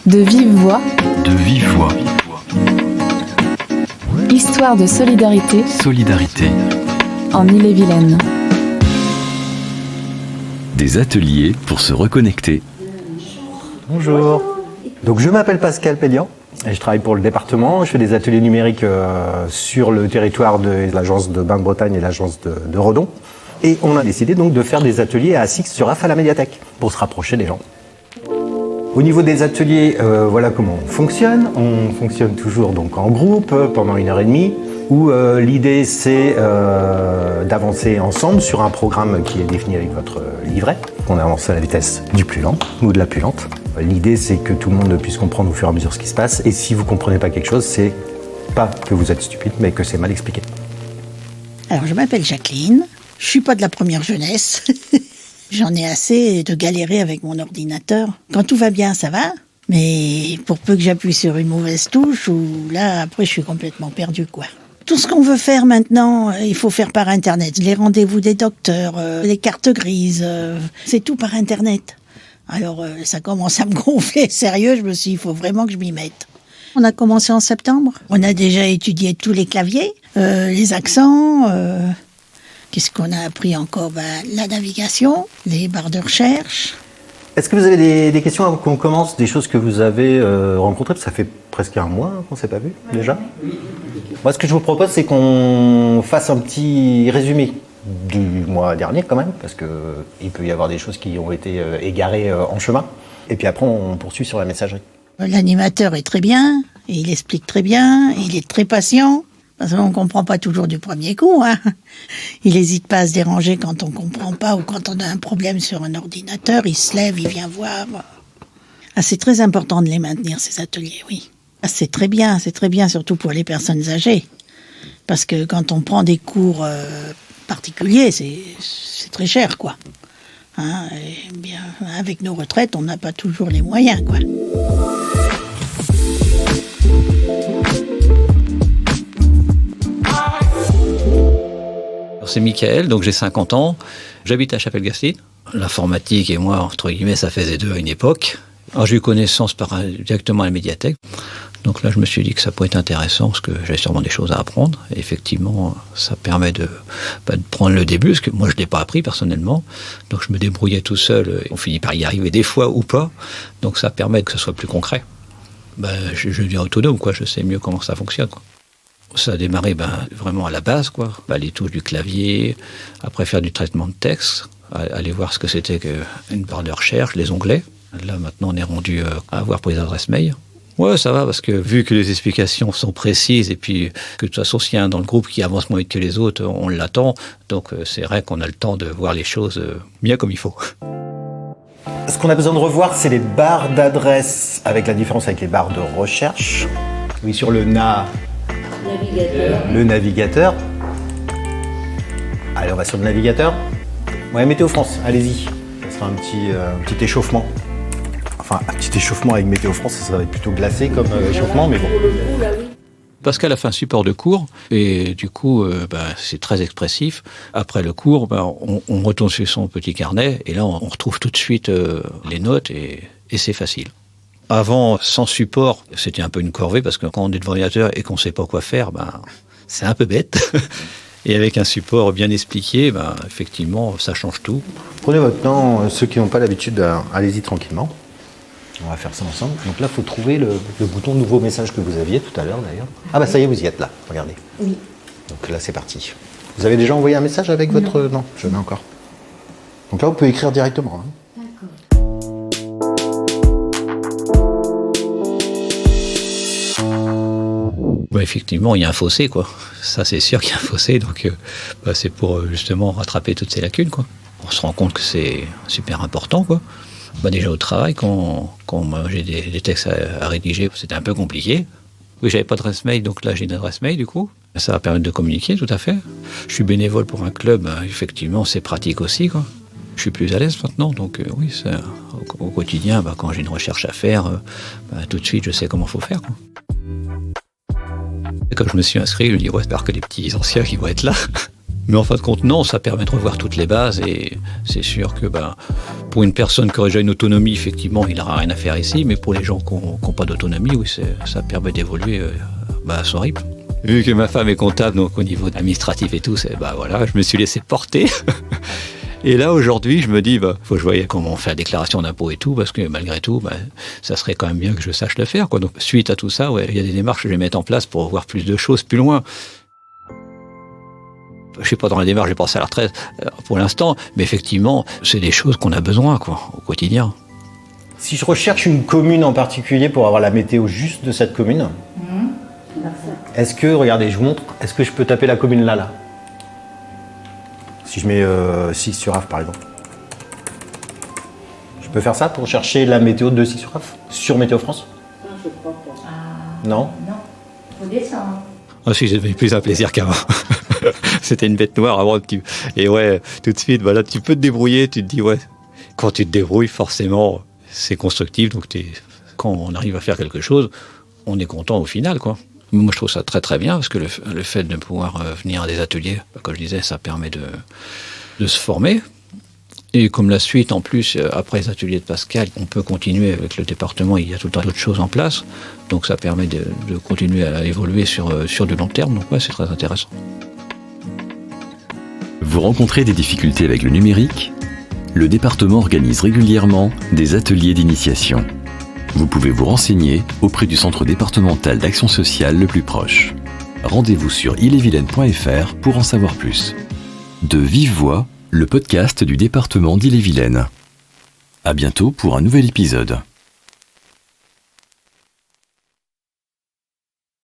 De vive voix. De vive voix. Histoire de solidarité. Solidarité. En Ille-et-Vilaine. Des ateliers pour se reconnecter. Bonjour. Donc je m'appelle Pascal Pellian et je travaille pour le département. Je fais des ateliers numériques sur le territoire de l'agence de Bains de Bretagne et l'agence de Redon. Et on a décidé donc de faire des ateliers à Six sur AF à la médiathèque pour se rapprocher des gens. Au niveau des ateliers, voilà comment on fonctionne. On fonctionne toujours donc en groupe pendant 1h30 où l'idée c'est d'avancer ensemble sur un programme qui est défini avec votre livret. On avance à la vitesse du plus lent ou de la plus lente. L'idée c'est que tout le monde puisse comprendre au fur et à mesure ce qui se passe. Et si vous ne comprenez pas quelque chose, c'est pas que vous êtes stupide, mais que c'est mal expliqué. Alors je m'appelle Jacqueline, je suis pas de la première jeunesse. J'en ai assez de galérer avec mon ordinateur. Quand tout va bien, ça va. Mais pour peu que j'appuie sur une mauvaise touche, ou là, après, je suis complètement perdue, quoi. Tout ce qu'on veut faire maintenant, il faut faire par Internet. Les rendez-vous des docteurs, les cartes grises, c'est tout par Internet. Alors, ça commence à me gonfler. Sérieux, je me suis dit, il faut vraiment que je m'y mette. On a commencé en septembre. On a déjà étudié tous les claviers, les accents... Qu'est-ce qu'on a appris encore ? La navigation, les barres de recherche. Est-ce que vous avez des questions avant qu'on commence, des choses que vous avez rencontrées ? Parce que ça fait presque un mois qu'on ne s'est pas vu, déjà. Moi, ce que je vous propose, c'est qu'on fasse un petit résumé du mois dernier, quand même, parce qu'il peut y avoir des choses qui ont été égarées en chemin. Et puis après, on poursuit sur la messagerie. L'animateur est très bien, et il explique très bien, il est très patient. Parce qu'on ne comprend pas toujours du premier coup. Hein. Il n'hésite pas à se déranger quand on ne comprend pas ou quand on a un problème sur un ordinateur. Il se lève, il vient voir. Ah, c'est très important de les maintenir, ces ateliers, oui. Ah, c'est très bien, surtout pour les personnes âgées. Parce que quand on prend des cours particuliers, c'est très cher, quoi. Hein, et bien, avec nos retraites, on n'a pas toujours les moyens, quoi. C'est Michael, donc j'ai 50 ans, j'habite à Chapelle-Gastine. L'informatique et moi, entre guillemets, ça faisait deux à une époque. Alors j'ai eu connaissance directement à la médiathèque. Donc là, je me suis dit que ça pourrait être intéressant parce que j'avais sûrement des choses à apprendre. Et effectivement, ça permet de prendre le début, parce que moi, je ne l'ai pas appris personnellement. Donc je me débrouillais tout seul. Et on finit par y arriver des fois ou pas. Donc ça permet que ce soit plus concret. Je deviens autonome, quoi. Je sais mieux comment ça fonctionne, quoi. Ça a démarré vraiment à la base, quoi. Les touches du clavier, après faire du traitement de texte, aller voir ce que c'était qu'une barre de recherche, les onglets. Là, maintenant, on est rendu à avoir pour les adresses mail. Ouais, ça va, parce que vu que les explications sont précises, et puis que de toute façon, s'il y a un dans le groupe qui avance moins vite que les autres, on l'attend. Donc, c'est vrai qu'on a le temps de voir les choses bien comme il faut. Ce qu'on a besoin de revoir, c'est les barres d'adresse, avec la différence avec les barres de recherche. Oui, sur le navigateur. Allez, on va sur le navigateur. Ouais, Météo France, allez-y. Ça sera un petit échauffement. Enfin, un petit échauffement avec Météo France, ça va être plutôt glacé comme échauffement, mais bon. Pascal a fait un support de cours, et du coup, c'est très expressif. Après le cours, on retourne sur son petit carnet, et là, on retrouve tout de suite les notes, et c'est facile. Avant, sans support, c'était un peu une corvée, parce que quand on est devant l'ordinateur et qu'on ne sait pas quoi faire, c'est un peu bête. Et avec un support bien expliqué, effectivement, ça change tout. Prenez votre temps, ceux qui n'ont pas l'habitude, allez-y tranquillement. On va faire ça ensemble. Donc là, il faut trouver le bouton nouveau message que vous aviez tout à l'heure, d'ailleurs. Ah ça y est, vous y êtes là, regardez. Oui. Donc là, c'est parti. Vous avez déjà envoyé un message avec votre... Non, jamais encore. Donc là, vous pouvez écrire directement. Hein. Effectivement, il y a un fossé, quoi. Ça, c'est sûr qu'il y a un fossé, donc c'est pour justement rattraper toutes ces lacunes, quoi. On se rend compte que c'est super important, quoi. Déjà au travail, quand j'ai des textes à rédiger, c'était un peu compliqué. Oui, j'avais pas d'adresse mail, donc là j'ai une adresse mail, du coup. Ça va permettre de communiquer, tout à fait. Je suis bénévole pour un club, effectivement, c'est pratique aussi, quoi. Je suis plus à l'aise maintenant, donc oui, au quotidien, quand j'ai une recherche à faire, tout de suite, je sais comment il faut faire, quoi. Et quand je me suis inscrit, je me dis, j'espère que les petits anciens qui vont être là. Mais en fin de compte, non, ça permet de revoir toutes les bases et c'est sûr que pour une personne qui aurait déjà une autonomie, effectivement, il n'aura rien à faire ici, mais pour les gens qui n'ont pas d'autonomie, oui, ça permet d'évoluer à son rythme. Vu que ma femme est comptable, donc au niveau administratif et tout, je me suis laissé porter. Et là, aujourd'hui, je me dis, faut que je voie comment on fait la déclaration d'impôt et tout, parce que malgré tout, ça serait quand même bien que je sache le faire, quoi. Donc, suite à tout ça, il y a des démarches que je vais mettre en place pour voir plus de choses plus loin. Je ne suis pas dans la démarche, j'ai pensé à la retraite pour l'instant, mais effectivement, c'est des choses qu'on a besoin, quoi, au quotidien. Si je recherche une commune en particulier pour avoir la météo juste de cette commune, est-ce que, regardez, je vous montre, est-ce que je peux taper la commune là Si je mets 6 sur AF par exemple. Je peux faire ça pour chercher la météo de 6 sur AF sur Météo France? Non, je crois pas. Non? Non, faut descendre. Ah si, j'ai devenu plus un plaisir qu'avant. C'était une bête noire avant. Et ouais, tout de suite, là, tu peux te débrouiller, tu te dis, quand tu te débrouilles, forcément, c'est constructif. Donc quand on arrive à faire quelque chose, on est content au final, quoi. Moi, je trouve ça très très bien parce que le fait de pouvoir venir à des ateliers, comme je disais, ça permet de se former. Et comme la suite, en plus, après les ateliers de Pascal, on peut continuer avec le département, il y a tout le temps d'autres choses en place. Donc ça permet de continuer à évoluer sur du long terme. Donc c'est très intéressant. Vous rencontrez des difficultés avec le numérique? Le département organise régulièrement des ateliers d'initiation. Vous pouvez vous renseigner auprès du centre départemental d'action sociale le plus proche. Rendez-vous sur ille-et-vilaine.fr pour en savoir plus. De vive voix, le podcast du département d'Ille-et-Vilaine. À bientôt pour un nouvel épisode.